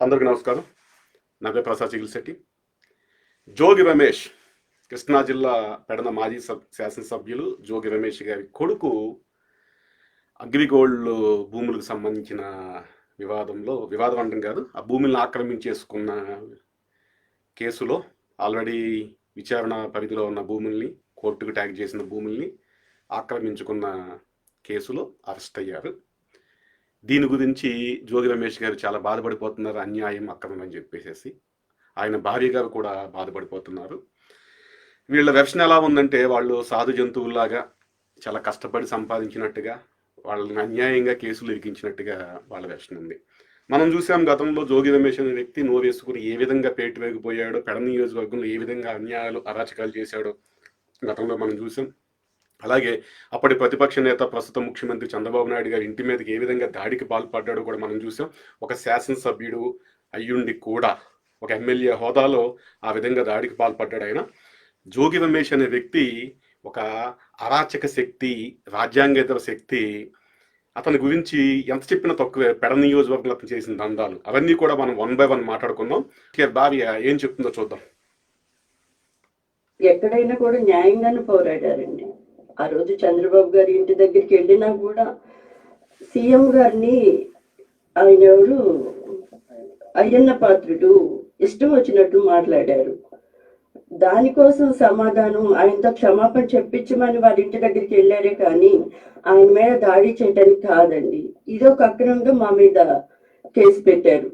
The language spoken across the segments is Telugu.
అందరికీ నమస్కారం. నా పేరు ప్రసాద్ చిగిల్శెట్టి. జోగి రమేష్ కృష్ణా జిల్లా పెడన మాజీ శాసనసభ్యులు జోగి రమేష్ గారి కొడుకు అగ్రిగోల్డ్ భూములకు సంబంధించిన వివాదం అనడం కాదు, ఆ భూములను ఆక్రమించేసుకున్న కేసులో ఆల్రెడీ విచారణ పరిధిలో ఉన్న భూముల్ని, కోర్టుకు ట్యాగ్ చేసిన భూముల్ని ఆక్రమించుకున్న కేసులో అరెస్ట్ అయ్యారు. దీని గురించి జోగి రమేష్ గారు చాలా బాధపడిపోతున్నారు. అన్యాయం, అక్రమం అని చెప్పేసి ఆయన భార్య గారు కూడా బాధపడిపోతున్నారు. వీళ్ళ వెర్షన్ ఎలా ఉందంటే, వాళ్ళు సాధు జంతువుల్లాగా చాలా కష్టపడి సంపాదించినట్టుగా, వాళ్ళని అన్యాయంగా కేసులు ఇరికించినట్టుగా వాళ్ళ వెర్షన్ ఉంది. మనం చూసాం గతంలో జోగి రమేష్ అనే వ్యక్తి నోరేసుకుని ఏ విధంగా పేటవేగిపోయాడో, పెడ నియోజకవర్గంలో ఏ విధంగా అన్యాయాలు, అరాచకాలు చేశాడో గతంలో మనం చూసాం. అలాగే అప్పటి ప్రతిపక్ష నేత, ప్రస్తుత ముఖ్యమంత్రి చంద్రబాబు నాయుడు గారి ఇంటి మీదకి ఏ విధంగా దాడికి పాల్పడ్డాడో కూడా మనం చూసాం. ఒక శాసనసభ్యుడు అయ్యుండి కూడా ఒక ఎమ్మెల్యే హోదాలో ఆ విధంగా దాడికి పాల్పడ్డాడు ఆయన. జోగి రమేష్ అనే వ్యక్తి ఒక అరాచక శక్తి, రాజ్యాంగేతర శక్తి. అతని గురించి ఎంత చెప్పినా తక్కువే. పెడ నియోజకవర్గంలో అతను చేసిన దందాలు అవన్నీ కూడా మనం 1 by 1 మాట్లాడుకుందాం. భార్య ఏం చెప్తుందో చూద్దాం. ఎక్కడైనా కూడా న్యాయంగానే పోరాడారండి. ఆ రోజు చంద్రబాబు గారి ఇంటి దగ్గరికి వెళ్ళినా కూడా సీఎం గారిని ఆయన ఎవరు అయ్యన్న పాత్రుడు ఇష్టం వచ్చినట్టు మాట్లాడారు. దానికోసం సమాధానం ఆయనతో క్షమాపణ చెప్పించమని వారి ఇంటి దగ్గరికి వెళ్ళారే కానీ ఆయన మీద దాడి చేయడానికి కాదండి. ఇదొక అక్రమంగా మా మీద కేసు పెట్టారు.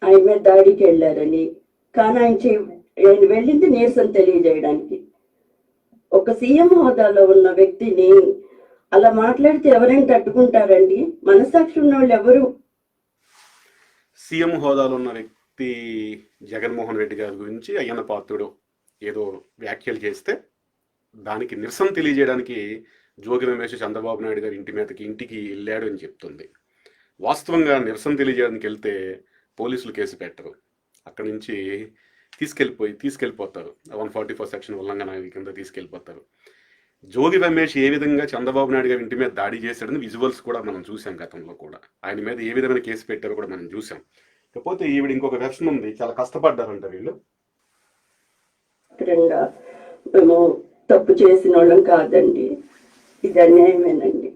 ఆయన మీద దాడికి వెళ్ళారని. కానీ ఆయన వెళ్ళింది నిరసన తెలియజేయడానికి. ఒక సీఎం హోదాలో ఉన్న వ్యక్తిని అలా మాట్లాడితే ఎవరైనా తట్టుకుంటారండి? మనసాక్షి ఉన్న వాళ్ళు ఎవరు? సీఎం హోదాలో ఉన్న వ్యక్తి జగన్మోహన్ రెడ్డి గారి గురించి అయ్యన్న పాత్రుడు ఏదో వ్యాఖ్యలు చేస్తే దానికి నిరసన తెలియజేయడానికి జోగి రమేష్ చంద్రబాబు నాయుడు గారి ఇంటికి వెళ్ళాడు అని చెప్తుంది. వాస్తవంగా నిరసన తెలియజేయడానికి వెళ్తే పోలీసులు కేసు పెట్టరు. అక్కడి నుంచి తీసుకెళ్ళిపోతారు. 144 సెక్షన్ ఉల్లంఘన కింద తీసుకెళ్ళిపోతారు. జోగి రమేష్ ఏ విధంగా చంద్రబాబు నాయుడు గారి ఇంటి మీద దాడి చేశాడని విజువల్స్ కూడా మనం చూసాం. గతంలో కూడా ఆయన మీద ఏ విధమైన కేసు పెట్టారో కూడా మనం చూసాం. కాకపోతే ఈవిడ ఇంకొక వెర్షన్ ఉంది. చాలా కష్టపడ్డారంట వీళ్ళు. మేము తప్పు చేసిన వాళ్ళం కాదండి, ఇది అన్యాయమేనండి.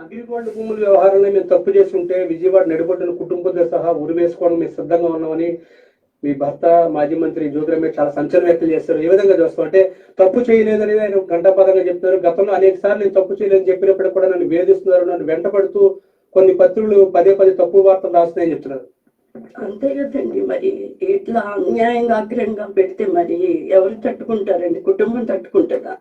అగ్రిగోల్డ్ భూముల వ్యవహారంలో మేము తప్పు చేస్తుంటే విజయవాడ నడిబొడ్డున కుటుంబంతో సహా ఉరి వేసుకోవడం మేము సిద్ధంగా ఉన్నామని మీ భర్త మాజీ మంత్రి జోగి రమేష్ చాలా సంచలన వ్యాఖ్యలు చేస్తారు. ఏ విధంగా చూస్తాం అంటే తప్పు చేయలేదని ఆయన ఘంటాపదంగా చెప్తున్నారు. గతంలో అనేక సార్లు నేను తప్పు చేయలేదని చెప్పినప్పుడు కూడా నన్ను వేధిస్తున్నారు, నన్ను వెంటపడుతూ కొన్ని పత్రికలు పదే తప్పు వార్తలు రాస్తున్నాయని చెప్తున్నారు. అంతే కదండి, మరి ఇట్లా అన్యాయంగా అగ్రంగా పెడితే మరి ఎవరు తట్టుకుంటారండి? కుటుంబం తట్టుకుంటుందా?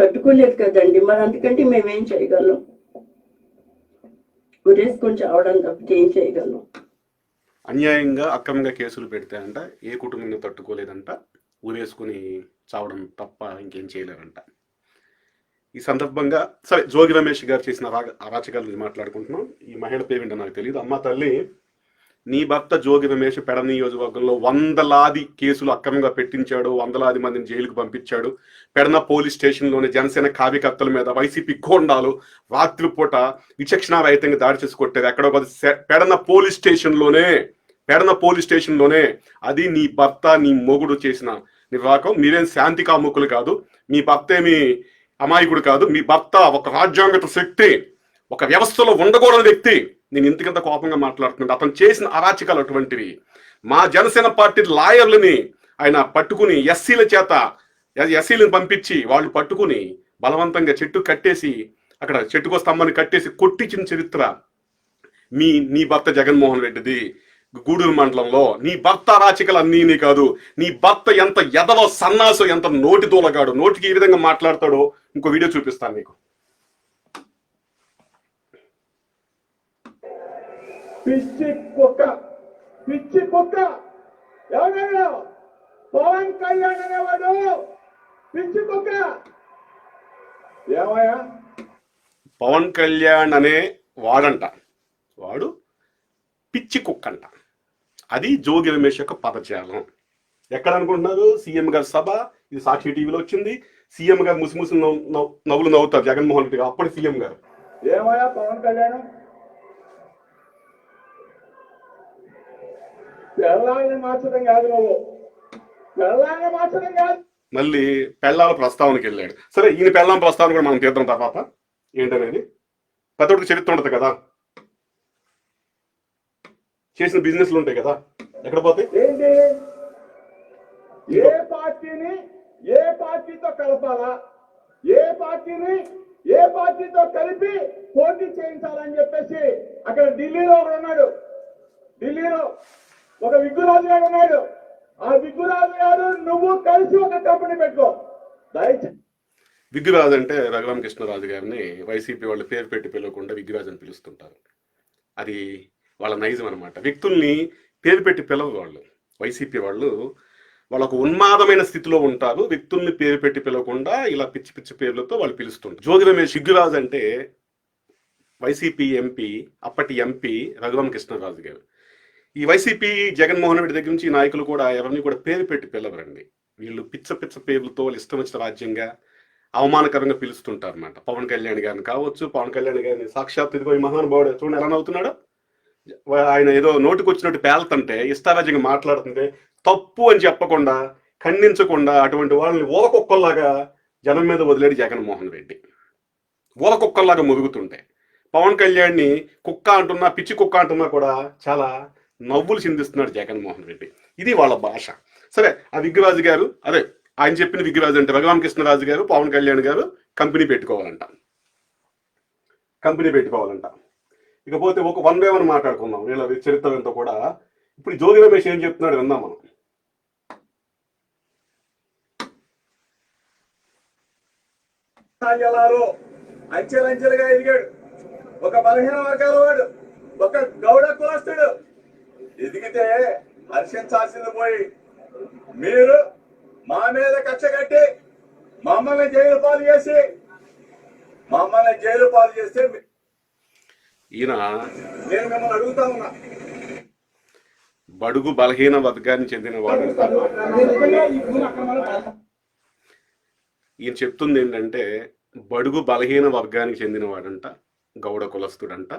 తట్టుకోలేదు కదండి. మరి అందుకంటే మేమేం చేయగలం? ఉరేసుకొని చావడం తప్పితే ఏం చేయగలం? అన్యాయంగా, అక్రమంగా కేసులు పెడితే అంట ఏ కుటుంబంలో తట్టుకోలేదంట, ఊరేసుకుని చావడం తప్ప ఇంకేం చేయలేరంట. ఈ సందర్భంగా సరే, జోగి రమేష్ గారు చేసిన అరాచకాల గురించి మాట్లాడుకుంటున్నాం. ఈ మహిళ పేరేంటో నాకు తెలియదు. అమ్మ తల్లి, నీ భర్త జోగి రమేష్ పెడ నియోజకవర్గంలో వందలాది కేసులు అక్రమంగా పెట్టించాడు, వందలాది మందిని జైలుకు పంపించాడు. పెడన పోలీస్ స్టేషన్లోని జనసేన కార్యకర్తల మీద వైసీపీ గోండాలు రాత్రిపూట విచక్షణారహితంగా దాడి చేసి కొట్టారు. ఎక్కడో పెడన పోలీస్ స్టేషన్లోనే. అది నీ భర్త, నీ మొగుడు చేసిన నిర్వాహకం. మీరేం శాంతి కాముకులు కాదు, మీ భర్త ఏమి అమాయకుడు కాదు. మీ భర్త ఒక రాజ్యాంగత శక్తి, ఒక వ్యవస్థలో ఉండకూడని వ్యక్తి. నేను ఇంతకంత కోపంగా మాట్లాడుతున్నాను. అతను చేసిన అరాచకాలు అటువంటివి. మా జనసేన పార్టీ లాయర్లని ఆయన పట్టుకుని ఎస్సీలను పంపించి వాళ్ళు పట్టుకుని బలవంతంగా చెట్టు కట్టేసి, అక్కడ చెట్టుకో స్తంభాన్ని కట్టేసి కొట్టించిన చరిత్ర నీ భర్త జగన్మోహన్ రెడ్డిది. గూడూరు మండలంలో నీ భర్త అరాచకాలు అన్నీ కాదు. నీ భర్త ఎంత ఎదవ సన్నాసో, ఎంత నోటి దూలగాడు, నోటికి ఏ విధంగా మాట్లాడతాడో ఇంకో వీడియో చూపిస్తాను నీకు. పిచ్చి కుక్క ఎవరైనా పవన్ కళ్యాణ్ అనేవాడు పిచ్చి కుక్క. ఏమయ్యా, పవన్ కళ్యాణ్ అనే వాడంట, వాడు పిచ్చి కుక్క అంట. అది జోగి రమేష్ యొక్క పదజాలం. ఎక్కడ అనుకుంటున్నారు? సీఎం గారి సభ, ఇది సాక్షి టీవీలో వచ్చింది. సీఎం గారు ముసిముసి నవ్వులు నవ్వుతారు జగన్మోహన్ రెడ్డి గారు, అప్పటి సీఎం గారు. ఏమయ్యా పవన్ కళ్యాణ్, పెళ్ళాన్ని మార్చడం కాదు నువ్వు, పెళ్ళాన్ని మార్చడం కాదు. మళ్ళీ పెళ్ళాల ప్రస్తావనకి వెళ్ళాడు. సరే, ఈయన పెళ్ళాం ప్రస్తావన కూడా మనం తీద్దాం తర్వాత ఏంటనేది. పెద్దోడికి చరిత్ర ఉంటుంది కదా, చేసిన బిజినెస్లు ఉంటాయి కదా, ఎక్కడ పోతాయి? ఏంటి, ఏ పార్టీని ఏ పార్టీతో కలపాలా, ఏ పార్టీని ఏ పార్టీతో కలిపి పోటీ చేయించాలని చెప్పేసి అక్కడ ఢిల్లీలో ఒకడు ఉన్నాడు. ఢిల్లీలో ఒక విగ్గురాజు గారు ఉన్నాడు. ఆ విగ్గురాజు గారు నువ్వు కలిసి ఒక కంపెనీ పెట్టుకో దయచేసి. విగ్గురాజు అంటే రఘురామకృష్ణరాజు గారిని వైసీపీ వాళ్ళు పేరు పెట్టి పిలవకుండా విగ్గురాజు అని పిలుస్తుంటారు. అది వాళ్ళ నైజం అనమాట. వ్యక్తుల్ని పేరు పెట్టి పిలవరు వాళ్ళు. వైసీపీ వాళ్ళు వాళ్ళకు ఉన్మాదమైన స్థితిలో ఉంటారు. వ్యక్తుల్ని పేరు పెట్టి పిలవకుండా ఇలా పిచ్చి పిచ్చి పేర్లతో వాళ్ళు పిలుస్తుంటారు. జోగి రమేష్ విగ్గురాజు అంటే వైసీపీ ఎంపీ, అప్పటి ఎంపీ రఘురామకృష్ణరాజు గారు. ఈ వైసీపీ జగన్మోహన్ రెడ్డి దగ్గర నుంచి ఈ నాయకులు కూడా ఎవరిని కూడా పేరు పెట్టి పిలవరండి. వీళ్ళు పిచ్చ పిచ్చ పేర్లతో వాళ్ళు ఇష్టం వచ్చిన రాజ్యంగా అవమానకరంగా పిలుస్తుంటారు అన్నమాట. పవన్ కళ్యాణ్ గారిని కావచ్చు, పవన్ కళ్యాణ్ గారిని సాక్షాత్ ఇదిగో ఈ మహానుభావుడు చూడండి ఎలా నవ్వుతున్నాడు. ఆయన ఏదో నోటుకు వచ్చినట్టు పేలుతుంటే, ఇష్టారాజ్యంగా మాట్లాడుతుంటే తప్పు అని చెప్పకుండా, ఖండించకుండా అటువంటి వాళ్ళని ఊలకొక్కల్లాగా జనం మీద వదిలేడు జగన్మోహన్ రెడ్డి. ఊలకొక్కల్లాగా మురుగుతుంటే పవన్ కళ్యాణ్ని కుక్క అంటున్నా, పిచ్చి కుక్క అంటున్నా కూడా చాలా నవ్వులు చిందిస్తున్నాడు జగన్మోహన్ రెడ్డి. ఇది వాళ్ళ భాష. సరే, ఆ విగ్గురాజు గారు, అదే ఆయన చెప్పిన విగ్గురాజు అంటే రఘురామకృష్ణరాజు గారు, పవన్ కళ్యాణ్ గారు కంపెనీ పెట్టుకోవాలంట. ఇకపోతే ఒక వన్ బై వన్ మాట్లాడుకుందాం వీళ్ళ చరిత్ర అంతా కూడా. ఇప్పుడు జోగి రమేష్ ఏం చెప్తున్నాడు విందాం మనం. జిల్లాలో అంచెలంచెలుగా ఎదిగాడు. ఒక బలహీన వర్గాల వాడు, ఒక గౌడ కులస్తుడు. ఎదిగితే హర్షించాల్సింది పోయి మీరు మా మీద కక్ష కట్టి మమ్మల్ని జైలు పాలు చేస్తే ఈయన నేను మిమ్మల్ని అడుగుతా ఉన్నా, బడుగు బలహీన వర్గానికి చెందినవాడు. ఈయన చెప్తుంది ఏంటంటే బడుగు బలహీన వర్గానికి చెందినవాడంట, గౌడ కులస్తుడంట.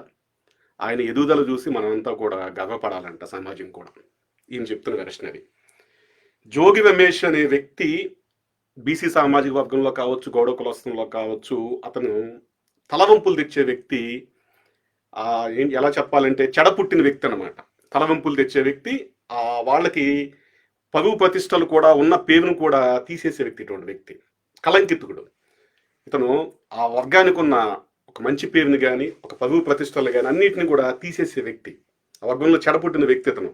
ఆయన ఎదుగుదల చూసి మనమంతా కూడా గర్వపడాలంట, సమాజం కూడా. ఈయన చెప్తున్న వెర్షన్ అది. జోగి రమేష్ అనే వ్యక్తి బీసీ సామాజిక వర్గంలో కావచ్చు, గౌడ కులస్థంలో కావచ్చు, అతను తలవంపులు తెచ్చే వ్యక్తి. ఎలా చెప్పాలంటే చెడపుట్టిన వ్యక్తి అనమాట. తలవంపులు తెచ్చే వ్యక్తి, వాళ్ళకి పరువు ప్రతిష్టలు కూడా ఉన్న పేరును కూడా తీసేసే వ్యక్తి. ఇటువంటి వ్యక్తి కలంకితుడు. ఇతను ఆ వర్గానికి ఉన్న ఒక మంచి పేరుని కానీ, ఒక పరువు ప్రతిష్టలు కానీ అన్నిటిని కూడా తీసేసే వ్యక్తి. ఆ వర్గంలో చెడపుట్టిన వ్యక్తి ఇతను.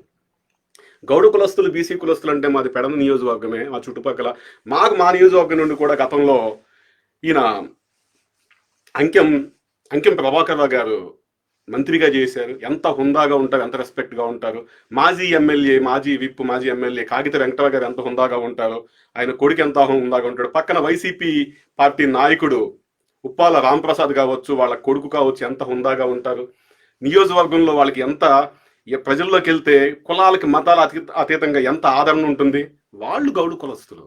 గౌడ కులస్తులు, బీసీ కులస్తులు అంటే మాది పెడన నియోజకవర్గమే, మా చుట్టుపక్కల. మా నియోజకవర్గం నుండి కూడా గతంలో ఈయన అంకెం ప్రభాకర్ రావు గారు మంత్రిగా చేశారు. ఎంత హుందాగా ఉంటారు, ఎంత రెస్పెక్ట్గా ఉంటారు. మాజీ ఎమ్మెల్యే, మాజీ విప్, మాజీ ఎమ్మెల్యే కాగిత వెంకటరావు గారు ఎంత హుందాగా ఉంటారు. ఆయన కొడుకు ఎంత హుందాగా ఉంటాడు. పక్కన వైసీపీ పార్టీ నాయకుడు ఉప్పాల రాంప్రసాద్ కావచ్చు, వాళ్ళ కొడుకు కావచ్చు, ఎంత హుందాగా ఉంటారు. నియోజకవర్గంలో వాళ్ళకి ఎంత, ప్రజల్లోకి వెళ్తే కులాలకి మతాల అతీతంగా ఎంత ఆదరణ ఉంటుంది. వాళ్ళు గౌడ కులస్తులు.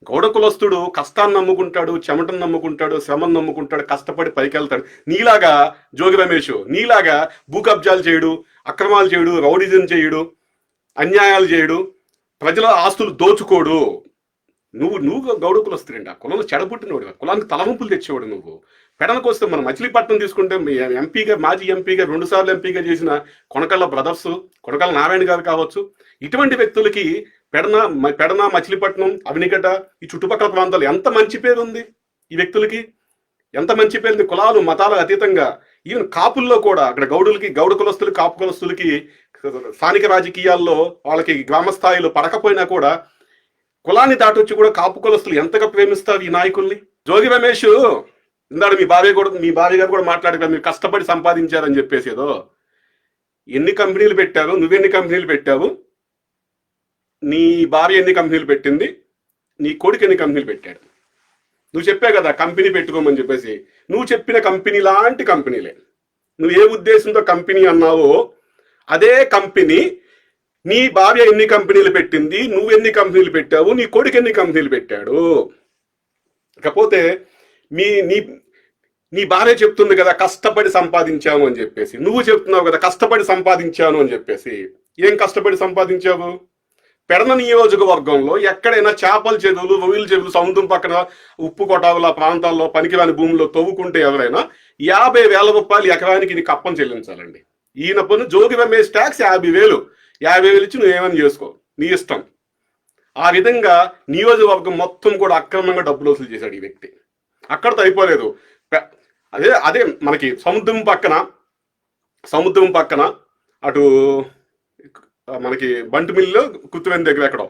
గౌడ కులస్తుడు కష్టాన్ని నమ్ముకుంటాడు, చెమటను నమ్ముకుంటాడు, శ్రమను నమ్ముకుంటాడు, కష్టపడి పైకి వెళ్తాడు. నీలాగా జోగి రమేష్ నీలాగా భూ కబ్జాలు చేయడు, అక్రమాలు చేయడు, రౌడిజం చేయడు, అన్యాయాలు చేయడు, ప్రజల ఆస్తులు దోచుకోడు. నువ్వు గౌడ కులస్తుడండి. ఆ కులంలో చెడబుట్టినవాడు, కులానికి తలవంపులు తెచ్చేవాడు నువ్వు. పెడనకు వస్తే మనం మచిలీపట్నం తీసుకుంటే ఎంపీగా, మాజీ ఎంపీగా, 2 సార్లు ఎంపీగా చేసిన కొనకళ్ళ బ్రదర్స్, కొనకళ్ళ నారాయణ గారు కావచ్చు. ఇటువంటి వ్యక్తులకి పెడన, మచిలీపట్నం, అవినిగడ్డ, ఈ చుట్టుపక్కల ప్రాంతాలు ఎంత మంచి పేరు ఉంది. ఈ వ్యక్తులకి ఎంత మంచి పేరు ఉంది. కులాలు మతాలకు అతీతంగా ఈవెన్ కాపుల్లో కూడా అక్కడ గౌడ కులస్తులకి, కాపు కులస్తులకి స్థానిక రాజకీయాల్లో వాళ్ళకి గ్రామ స్థాయిలో పడకపోయినా కూడా కులాన్ని దాటొచ్చి కూడా కాపు కులస్తులు ఎంతగా ప్రేమిస్తారు ఈ నాయకుల్ని. జోగి రమేష్ ఇందాడు మీ భార్య గారు కూడా మాట్లాడారు, మీరు కష్టపడి సంపాదించారని చెప్పేసి. ఏదో ఎన్ని కంపెనీలు పెట్టారు, నువ్వెన్ని కంపెనీలు పెట్టావు, నీ భార్య ఎన్ని కంపెనీలు పెట్టింది, నీ కొడుకు ఎన్ని కంపెనీలు పెట్టాడు. నువ్వు చెప్పావు కదా కంపెనీ పెట్టుకోమని చెప్పేసి. నువ్వు చెప్పిన కంపెనీ లాంటి కంపెనీలే. నువ్వు ఏ ఉద్దేశంతో కంపెనీ అన్నావో అదే కంపెనీ నీ భార్య ఎన్ని కంపెనీలు పెట్టింది, నువ్వు ఎన్ని కంపెనీలు పెట్టావు, నీ కొడుకు ఎన్ని కంపెనీలు పెట్టాడు. ఇకపోతే నీ భార్య చెప్తుంది కదా కష్టపడి సంపాదించాము అని చెప్పేసి, నువ్వు చెప్తున్నావు కదా కష్టపడి సంపాదించాను అని చెప్పేసి. ఏం కష్టపడి సంపాదించావు? పెడన నియోజకవర్గంలో ఎక్కడైనా చేపల చెరువులు, రొయ్యల చెరువులు, సముద్రం పక్కన ఉప్పు కొటావుల ప్రాంతాల్లో పనికిరాని భూమిలో తవ్వుకుంటే ఎవరైనా 50,000 రూపాయలు ఎకరానికి నీకు అప్పం చెల్లించాలండి. ఈయన పన్ను జోగి రమేష్ ట్యాక్స్ 50,000 ఇచ్చి నువ్వేమని చేసుకో, నీ ఇష్టం. ఆ విధంగా నియోజకవర్గం మొత్తం కూడా అక్రమంగా డబ్బులు వసూలు చేశాడు ఈ వ్యక్తి. అక్కడితో అయిపోలేదు. అదే మనకి సముద్రం పక్కన అటు మనకి బంటుమిల్లు కృత్తివెన్ను దగ్గర ఎక్కడో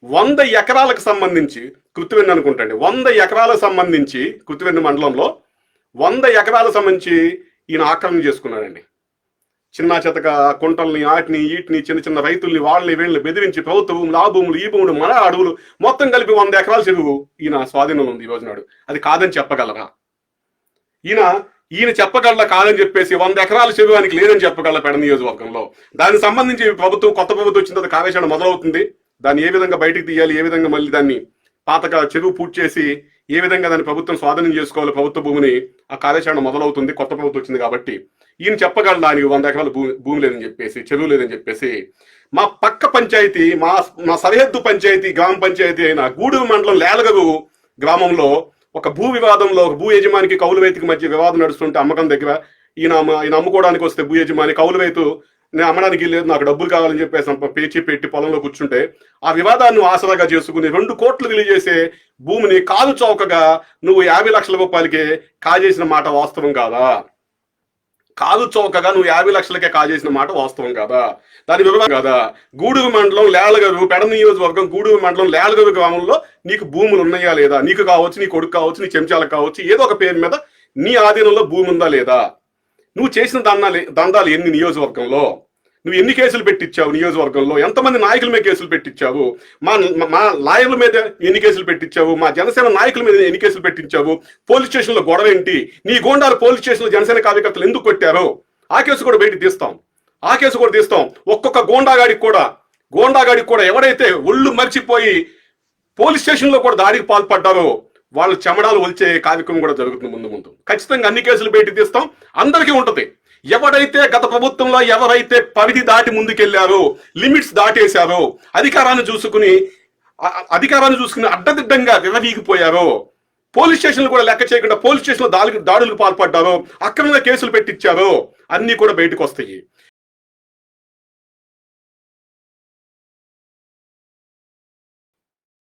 100 ఎకరాలకు సంబంధించి, కృత్తివెన్ను అనుకుంటండి, 100 ఎకరాలకు సంబంధించి కృత్తివెన్ను మండలంలో 100 ఎకరాలకు సంబంధించి ఈయన ఆక్రమణ చేసుకున్నాడండి. చిన్న చితక కుంటల్ని, ఆటిని వీటిని, చిన్న చిన్న రైతుల్ని, వాళ్ళని వీళ్ళని బెదిరించి ప్రభుత్వ భూములు, ఆ భూములు, ఈ భూములు, మన అడవులు మొత్తం కలిపి 100 ఎకరాల చెరువు ఈయన స్వాధీనంలో ఉంది ఈ రోజు నాడు. అది కాదని చెప్పగలరా? ఈయన చెప్పగల కాదని చెప్పేసి 100 ఎకరాల చెరువు ఆయనకి లేదని చెప్పగల పెడ నియోజకవర్గంలో. దానికి సంబంధించి కొత్త ప్రభుత్వం వచ్చిన తర్వాత కార్యాచరణ మొదలవుతుంది. దాన్ని ఏ విధంగా బయటకు తీయాలి, ఏ విధంగా మళ్ళీ దాన్ని పాతగా చెరువు పూర్తి చేసి ఏ విధంగా దాన్ని ప్రభుత్వం స్వాధీనం చేసుకోవాలి, ప్రభుత్వ భూమిని, ఆ కార్యాచరణ మొదలవుతుంది. కొత్త ప్రభుత్వం వచ్చింది కాబట్టి ఈయన చెప్పగలడు ఆయనకి 100 ఎకరాల భూమి లేదని చెప్పేసి, చెరువు లేదని చెప్పేసి. మా పక్క పంచాయతీ, మా సరిహద్దు పంచాయతీ, గ్రామ పంచాయతీ అయిన గూడూరు మండలం లేలగరు గ్రామంలో ఒక భూ వివాదంలో, ఒక భూ యజమానికి కౌలు రైతుకి మధ్య వివాదం నడుస్తుంటే అమ్మకం దగ్గర ఈయన అమ్ముకోవడానికి వస్తే భూ యజమాని, కౌలు రైతు నేను అమ్మడానికి లేదు, నాకు డబ్బులు కావాలని చెప్పేసి పేచి పెట్టి పొలంలో కూర్చుంటే ఆ వివాదాన్ని ఆసరాగా చేసుకుని 2 కోట్లు విలువ చేసే భూమిని కాలు చౌకగా నువ్వు 50 లక్షల రూపాయలకే కాజేసిన మాట వాస్తవం కాదా? కాలు చౌకగా నువ్వు 50 లక్షలకే కాజేసిన మాట వాస్తవం కాదా? దాని వివరం కాదా? గూడూరు మండలం లేలగరు, పెడ నియోజకవర్గం గూడూరు మండలం లేలగరు గ్రామంలో నీకు భూములు ఉన్నాయా లేదా? నీకు కావచ్చు, నీ కొడుకు కావచ్చు, నీ చెంచాలకు కావచ్చు, ఏదో ఒక పేరు మీద నీ ఆధీనంలో భూమి ఉందా లేదా? నువ్వు చేసిన దందాలు ఎన్ని నియోజకవర్గంలో? నువ్వు ఎన్ని కేసులు పెట్టించావు నియోజకవర్గంలో? ఎంతమంది నాయకుల మీద కేసులు పెట్టించావు? మా లాయర్ల మీద ఎన్ని కేసులు పెట్టించావు? మా జనసేన నాయకుల మీద ఎన్ని కేసులు పెట్టించావు? పోలీస్ స్టేషన్లో గొడవ ఏంటి? నీ గోండాలు పోలీస్ స్టేషన్లో జనసేన కార్యకర్తలు ఎందుకు కొట్టారు? ఆ కేసు కూడా బయటికి తీస్తాం. ఒక్కొక్క గోండాగాడికి కూడా ఎవరైతే ఒళ్ళు మర్చిపోయి పోలీస్ స్టేషన్లో కూడా దాడికి పాల్పడ్డారో వాళ్ళు చెమడాలు ఒలిచే కార్యక్రమం కూడా జరుగుతుంది ముందు. ఖచ్చితంగా అన్ని కేసులు బయటికి తీస్తాం. అందరికీ ఉంటది. ఎవరైతే గత ప్రభుత్వంలో ఎవరైతే పరిధి దాటి ముందుకెళ్లారో, లిమిట్స్ దాటేశారో, అధికారాన్ని చూసుకుని అడ్డదిడ్డంగా వివరీగిపోయారో, పోలీస్ స్టేషన్లు కూడా లెక్క చేయకుండా పోలీస్ స్టేషన్లో దాడులకు పాల్పడ్డారో, అక్రమంగా కేసులు పెట్టించారో అన్ని కూడా బయటకు వస్తాయి.